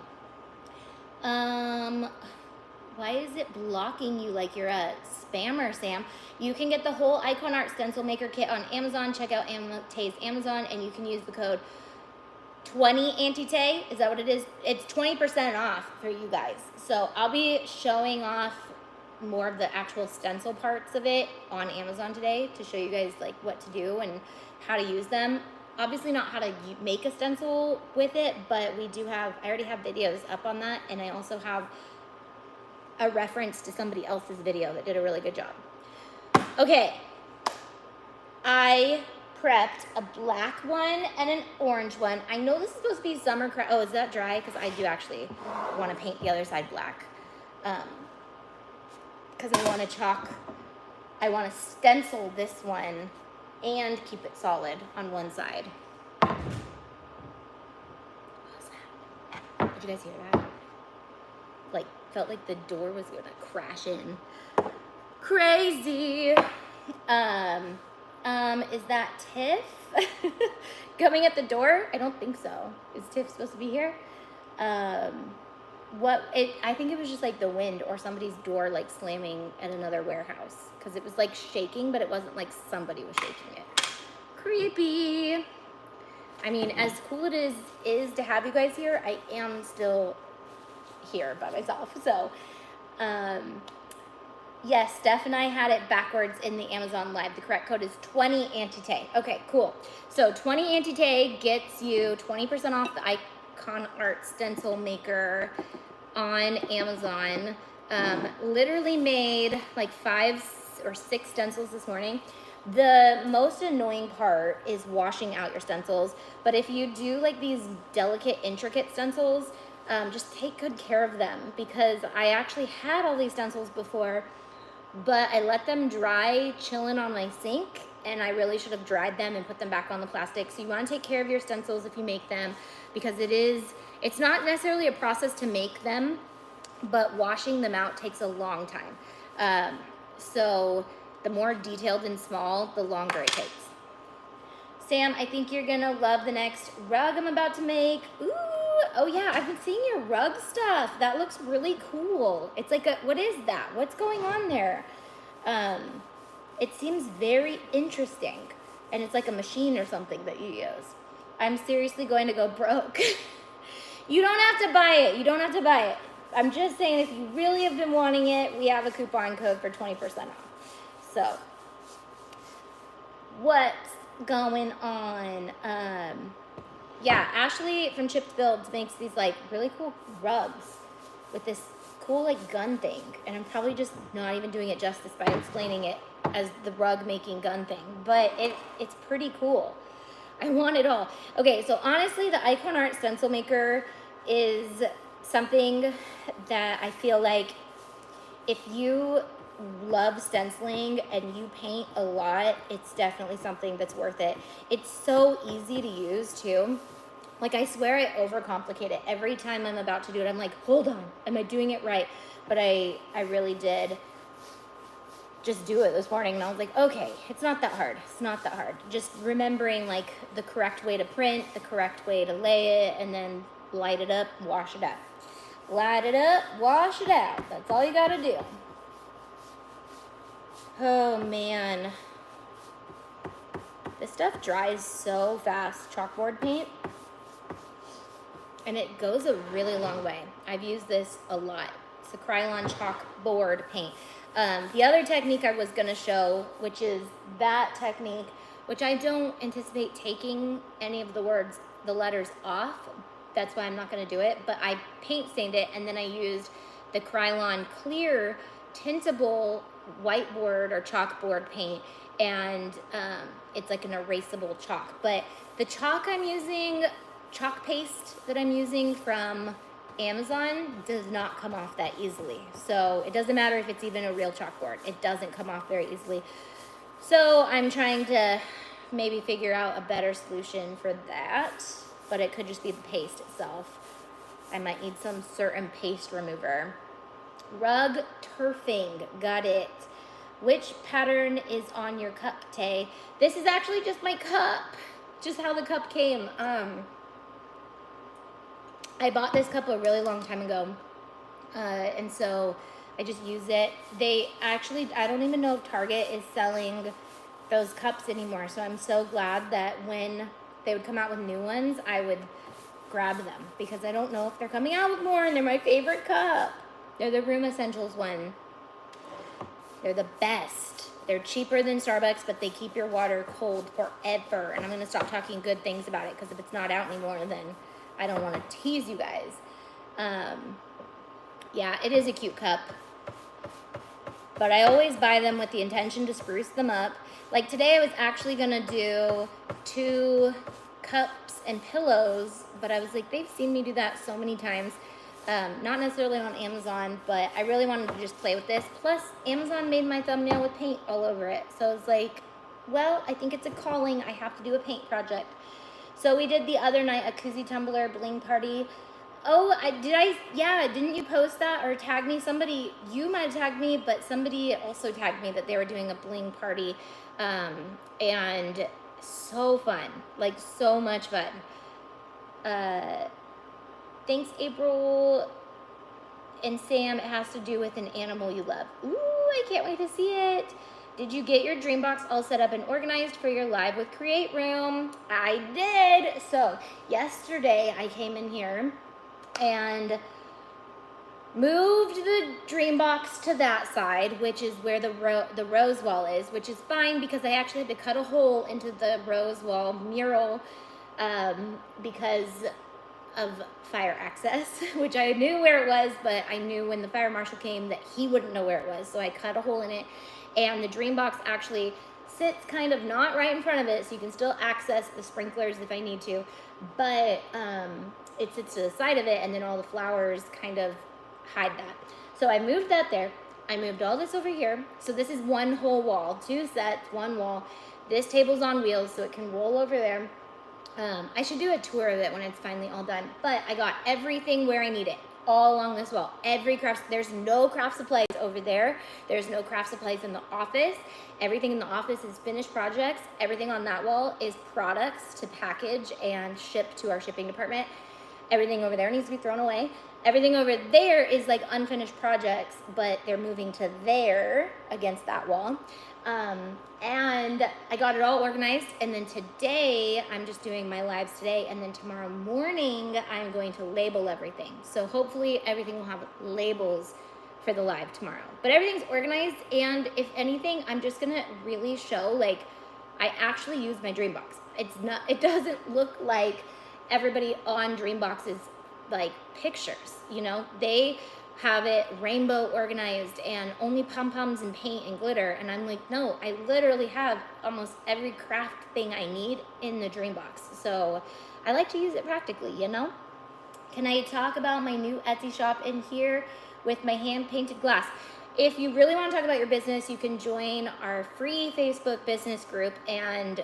why is it blocking you like you're a spammer, Sam? You can get the whole Icon Art Stencil Maker Kit on Amazon. Check out Tay's Amazon, and you can use the code 20 Auntie Tay. Is that what it is? It's 20% off for you guys. So I'll be showing off more of the actual stencil parts of it on Amazon today to show you guys like what to do and how to use them. Obviously not how to make a stencil with it, but we do have, I already have videos up on that, and I also have a reference to somebody else's video that did a really good job. Okay, I prepped a black one and an orange one. I know this is supposed to be summer craft. Oh, is that dry? Because I do actually want to paint the other side black. Because I want to I want to stencil this one and keep it solid on one side. What was that? Did you guys hear that? Like, felt like the door was gonna crash in. Crazy. Is that Tiff coming at the door? I don't think so. Is Tiff supposed to be here? I think it was just like the wind or somebody's door like slamming at another warehouse, because it was like shaking, but it wasn't like somebody was shaking it. Creepy. I mean, as cool it is to have you guys here, I am still here by myself. So, yes, Steph and I had it backwards in the Amazon Live. The correct code is 20 Auntie Tay. Okay, cool. So 20 Auntie Tay gets you 20% off the Icon Art Stencil Maker on Amazon. Literally made like 5 or 6 stencils this morning. The most annoying part is washing out your stencils, but if you do like these delicate, intricate stencils, just take good care of them, because I actually had all these stencils before, but I let them dry chilling on my sink, and I really should have dried them and put them back on the plastic. So you want to take care of your stencils if you make them, because it's not necessarily a process to make them, but washing them out takes a long time. So the more detailed and small, the longer it takes. Sam, I think you're gonna love the next rug I'm about to make. Ooh, oh yeah, I've been seeing your rug stuff. That looks really cool. It's like what is that? What's going on there? It seems very interesting. And it's like a machine or something that you use. I'm seriously going to go broke. You don't have to buy it. You don't have to buy it. I'm just saying, if you really have been wanting it, we have a coupon code for 20% off. So, what's going on? Yeah, Ashley from Chipped Builds makes these like really cool rugs with this cool like gun thing, and I'm probably just not even doing it justice by explaining it as the rug making gun thing, but it's pretty cool. I want it all. Okay, so honestly, the Icon Art Stencil Maker is something that I feel like if you love stenciling and you paint a lot, it's definitely something that's worth it. It's so easy to use too. Like, I swear I overcomplicate it. Every time I'm about to do it, I'm like, hold on, am I doing it right? But I really did just do it this morning, and I was like, okay, it's not that hard. It's not that hard. Just remembering like the correct way to print, the correct way to lay it, and then light it up, wash it out. Light it up, wash it out. That's all you gotta do. Oh man. This stuff dries so fast, chalkboard paint. And it goes a really long way. I've used this a lot. It's the Krylon Chalkboard Paint. The other technique I was gonna show, which is that technique, which I don't anticipate taking any of the letters off. That's why I'm not gonna do it, but I paint stained it, and then I used the Krylon clear tintable whiteboard or chalkboard paint, and it's like an erasable chalk. But the chalk I'm using, chalk paste that I'm using from Amazon, does not come off that easily. So it doesn't matter if it's even a real chalkboard, it doesn't come off very easily. So I'm trying to maybe figure out a better solution for that, but it could just be the paste itself. I might need some certain paste remover. Rug turfing, got it. Which pattern is on your cup, Tay? This is actually just my cup, just how the cup came. I bought this cup a really long time ago, and so I just use it. They actually, I don't even know if Target is selling those cups anymore, so I'm so glad that when they would come out with new ones, I would grab them, because I don't know if they're coming out with more, and they're my favorite cup. They're the Room Essentials one. They're the best. They're cheaper than Starbucks, but they keep your water cold forever, and I'm going to stop talking good things about it, because if it's not out anymore, then I don't want to tease you guys. Yeah, it is a cute cup, but I always buy them with the intention to spruce them up. Like today I was actually gonna do 2 cups and pillows, but I was like, they've seen me do that so many times. Not necessarily on Amazon, but I really wanted to just play with this. Plus, Amazon made my thumbnail with paint all over it. So I was like, well, I think it's a calling. I have to do a paint project. So we did the other night a koozie tumbler bling party. Oh, didn't you post that or tag me? Somebody, you might have tagged me, but somebody also tagged me that they were doing a bling party. And so fun, like so much fun. Thanks, April and Sam. It has to do with an animal you love. Ooh, I can't wait to see it. Did you get your dream box all set up and organized for your live with Create Room? I did. So yesterday I came in here and moved the dream box to that side, which is where the rose wall is, which is fine because I actually had to cut a hole into the rose wall mural because of fire access, which I knew where it was, but I knew when the fire marshal came that he wouldn't know where it was. So I cut a hole in it, and the dream box actually sits kind of not right in front of it, so you can still access the sprinklers if I need to, but it sits to the side of it, and then all the flowers kind of hide that. So I moved that there. I moved all this over here. So this is one whole wall, 2 sets, 1 wall. This table's on wheels, so it can roll over there. I should do a tour of it when it's finally all done, but I got everything where I need it, all along this wall. Every craft, there's no craft supplies over there. There's no craft supplies in the office. Everything in the office is finished projects. Everything on that wall is products to package and ship to our shipping department. Everything over there needs to be thrown away. Everything over there is like unfinished projects, but they're moving to there against that wall. And I got it all organized, and then today I'm just doing my lives today, and then tomorrow morning I'm going to label everything. So hopefully everything will have labels for the live tomorrow. But everything's organized, and if anything, I'm just gonna really show like I actually use my Dreambox. It doesn't look like everybody on Dreambox's like pictures, you know? They have it rainbow organized and only pom-poms and paint and glitter. And I'm like, no, I literally have almost every craft thing I need in the Dreambox. So I like to use it practically, you know? Can I talk about my new Etsy shop in here with my hand-painted glass? If you really want to talk about your business, you can join our free Facebook business group and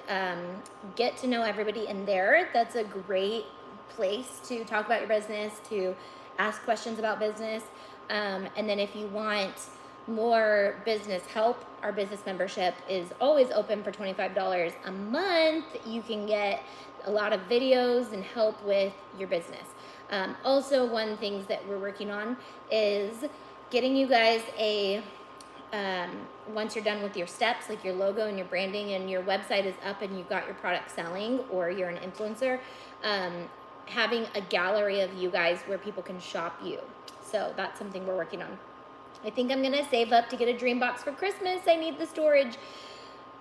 get to know everybody in there. That's a great place to talk about your business, to ask questions about business. And then if you want more business help, our business membership is always open for $25 a month. You can get a lot of videos and help with your business. Also, one of the things that we're working on is getting you guys once you're done with your steps, like your logo and your branding and your website is up and you've got your product selling, or you're an influencer, having a gallery of you guys where people can shop you. So that's something we're working on. I think I'm gonna save up to get a Dreambox for Christmas. I need the storage.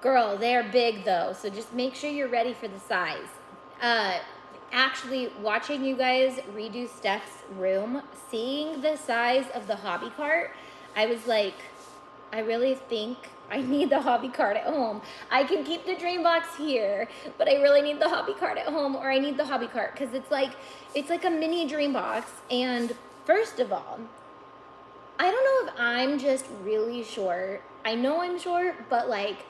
Girl, they're big though, so just make sure you're ready for the size. Actually, watching you guys redo Steph's room, seeing the size of the hobby cart, I was like, I really think I need the hobby cart at home. I can keep the Dreambox here, but I really need the hobby cart at home, or I need the hobby cart because it's like a mini Dreambox. And first of all, I don't know if I'm just really short. I know I'm short, but like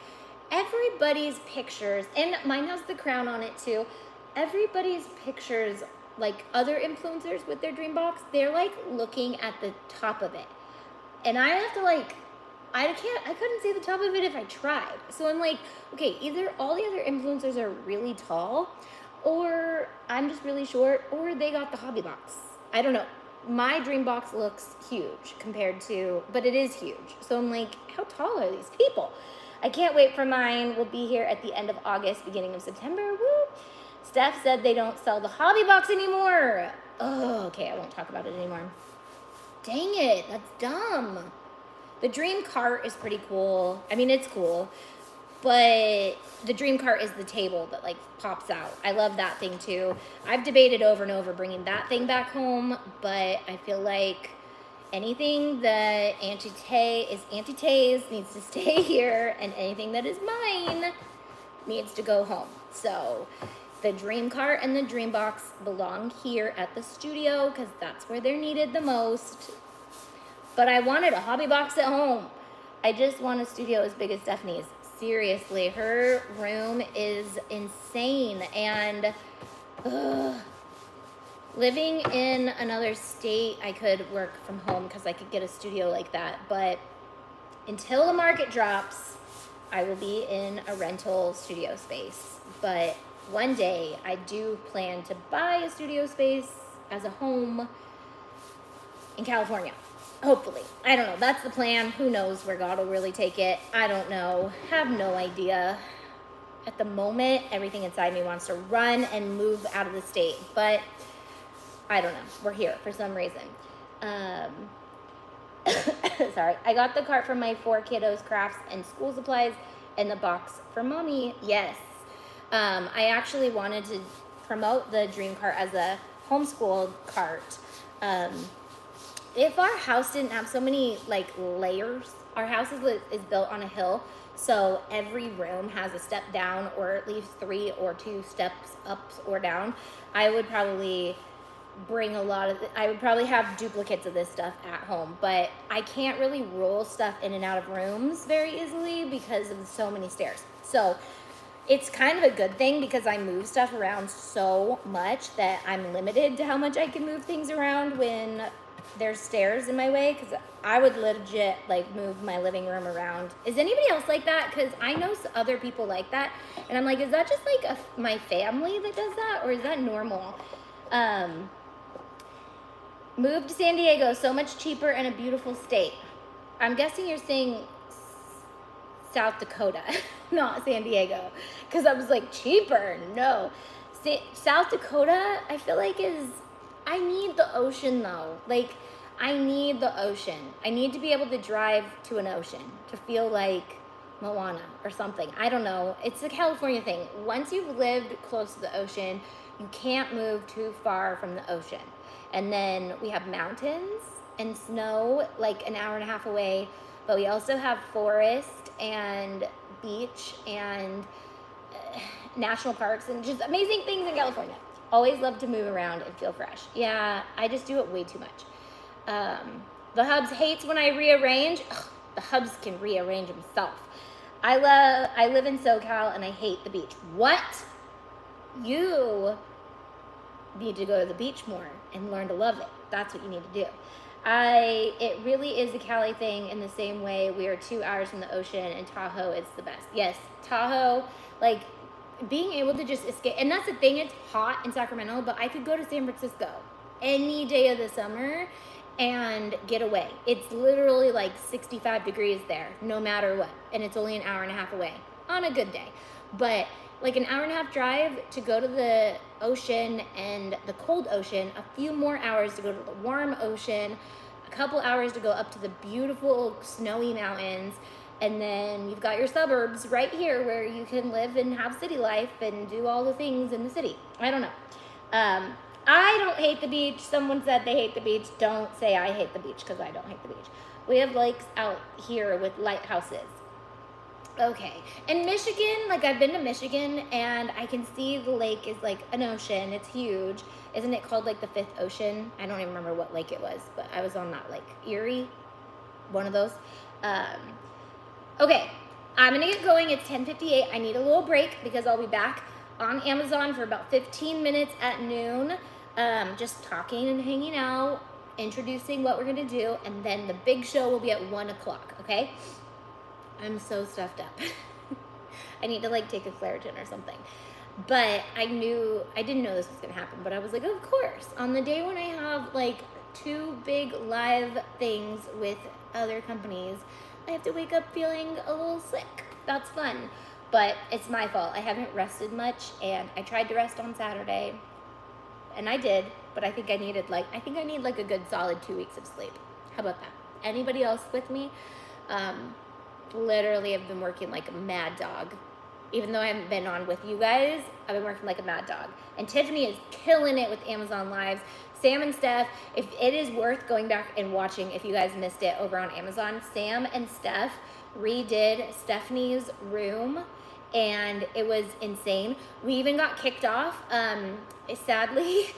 everybody's pictures, and mine has the crown on it too. Everybody's pictures, like other influencers with their Dreambox, they're like looking at the top of it. And I have to like, I couldn't see the top of it if I tried. So I'm like, okay, either all the other influencers are really tall, or I'm just really short, or they got the hobby box. I don't know. My Dreambox looks huge compared to, but it is huge. So I'm like, how tall are these people? I can't wait for mine. We'll be here at the end of August, beginning of September. Woo! Steph said they don't sell the hobby box anymore. Oh, okay, I won't talk about it anymore. Dang it, that's dumb. The dream cart is pretty cool. I mean, it's cool, but the dream cart is the table that like pops out. I love that thing too. I've debated over and over bringing that thing back home, but I feel like anything that Auntie Tay's needs to stay here, and anything that is mine needs to go home. So the dream cart and the Dreambox belong here at the studio because that's where they're needed the most. But I wanted a hobby box at home. I just want a studio as big as Stephanie's. Seriously, her room is insane. And living in another state, I could work from home because I could get a studio like that. But until the market drops, I will be in a rental studio space. But one day I do plan to buy a studio space as a home in California. Hopefully. I don't know. That's the plan. Who knows where God will really take it. I don't know. Have no idea. At the moment, everything inside me wants to run and move out of the state. But I don't know. We're here for some reason. Sorry. I got the cart for my 4 kiddos' crafts and school supplies, and the box for mommy. Yes. I actually wanted to promote the dream cart as a homeschool cart. If our house didn't have so many like layers, our house is built on a hill, so every room has a step down, or at least 3 or 2 steps up or down, I would probably bring I would probably have duplicates of this stuff at home. But I can't really roll stuff in and out of rooms very easily because of so many stairs. So it's kind of a good thing because I move stuff around so much that I'm limited to how much I can move things around when there's stairs in my way, because I would legit like move my living room around. Is anybody else like that? Because I know other people like that, and I'm like, is that just like my family that does that, or is that normal? Moved to San Diego, so much cheaper and a beautiful state. I'm guessing you're saying South Dakota, not San Diego, because I was like, cheaper? No. South Dakota, I feel like I need the ocean though. Like, I need the ocean. I need to be able to drive to an ocean to feel like Moana or something. I don't know. It's a California thing. Once you've lived close to the ocean, you can't move too far from the ocean. And then we have mountains and snow like an hour and a half away, but we also have forest and beach and national parks and just amazing things in California. Always love to move around and feel fresh. Yeah, I just do it way too much. The Hubs hates when I rearrange. Ugh, the Hubs can rearrange himself. I live in SoCal and I hate the beach. What? You need to go to the beach more and learn to love it. That's what you need to do. It really is a Cali thing in the same way we are 2 hours from the ocean and Tahoe is the best. Yes, Tahoe, like being able to just escape. And that's the thing, it's hot in Sacramento, but I could go to San Francisco any day of the summer and get away. It's literally like 65 degrees there, no matter what. And it's only an hour and a half away on a good day. But like an hour and a half drive to go to the ocean and the cold ocean, a few more hours to go to the warm ocean, a couple hours to go up to the beautiful snowy mountains, and then you've got your suburbs right here where you can live and have city life and do all the things in the city. I don't know. I don't hate the beach. Someone said they hate the beach. Don't say I hate the beach because I don't hate the beach. We have lakes out here with lighthouses. Okay, in Michigan, like I've been to Michigan and I can see the lake is like an ocean. It's huge. Isn't it called like the fifth ocean? I don't even remember what lake it was, but I was on that lake. Erie, one of those. Okay, I'm gonna get going. It's 10:58. I need a little break because I'll be back on Amazon for about 15 minutes at noon, just talking and hanging out, introducing what we're gonna do, and then the big show will be at 1 o'clock, okay? I'm so stuffed up. I need to like take a Claritin or something. But I didn't know this was gonna happen, but I was like, of course. On the day when I have like 2 big live things with other companies, I have to wake up feeling a little sick. That's fun, but it's my fault. I haven't rested much and I tried to rest on Saturday and I did, but I think I need like a good solid 2 weeks of sleep. How about that? Anybody else with me? Literally I've been working like a mad dog. Even though I haven't been on with you guys, I've been working like a mad dog. And Tiffany is killing it with Amazon Lives. Sam and Steph, if it is worth going back and watching, if you guys missed it over on Amazon, Sam and Steph redid Stephanie's room and it was insane. We even got kicked off. Sadly,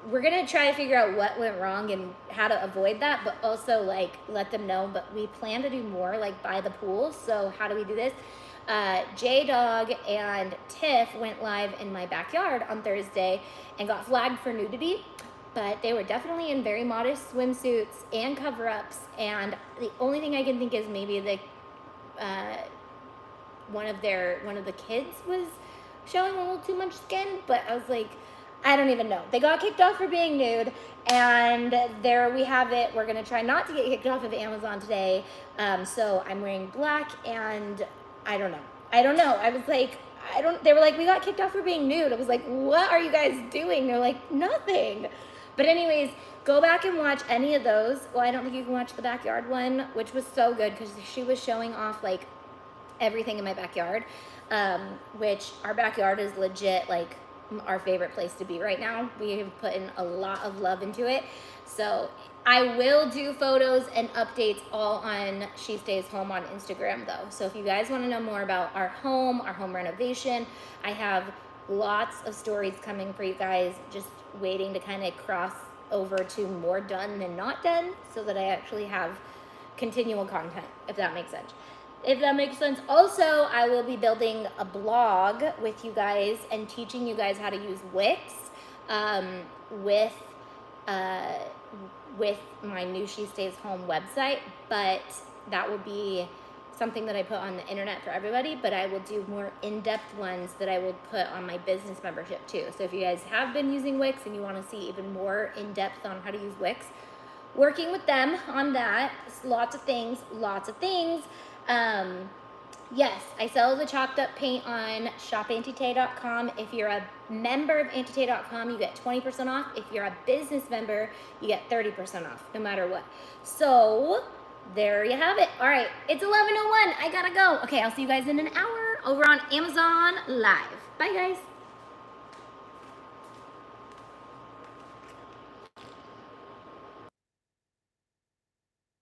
we're gonna try to figure out what went wrong and how to avoid that, but also like let them know. But we plan to do more like by the pool. So how do we do this? J-Dog and Tiff went live in my backyard on Thursday and got flagged for nudity, but they were definitely in very modest swimsuits and cover-ups. And the only thing I can think is maybe the one of the kids was showing a little too much skin, but I was like, I don't even know. They got kicked off for being nude, and there we have it. We're gonna try not to get kicked off of Amazon today. So I'm wearing black, and I don't know. I was like, they were like, we got kicked off for being nude. I was like, what are you guys doing? They're like, nothing. But anyways, go back and watch any of those. Well, I don't think you can watch the backyard one, which was so good because she was showing off like everything in my backyard, which our backyard is legit like our favorite place to be right now. We have put in a lot of love into it. So I will do photos and updates all on She Stays Home on Instagram though. So if you guys want to know more about our home renovation, I have lots of stories coming for you guys, just waiting to kind of cross over to more done than not done so that I actually have continual content, if that makes sense. Also, I will be building a blog with you guys and teaching you guys how to use Wix with my new She Stays Home website, but that will be something that I put on the internet for everybody, but I will do more in-depth ones that I will put on my business membership too. So if you guys have been using Wix and you want to see even more in-depth on how to use Wix, working with them on that, lots of things. Yes, I sell the chalked up paint on shopantite.com. If you're a member of antite.com, you get 20% off. If you're a business member, you get 30% off, no matter what. So there you have it. All right, it's 11:01. I gotta go. Okay, I'll see you guys in an hour over on Amazon Live. Bye, guys.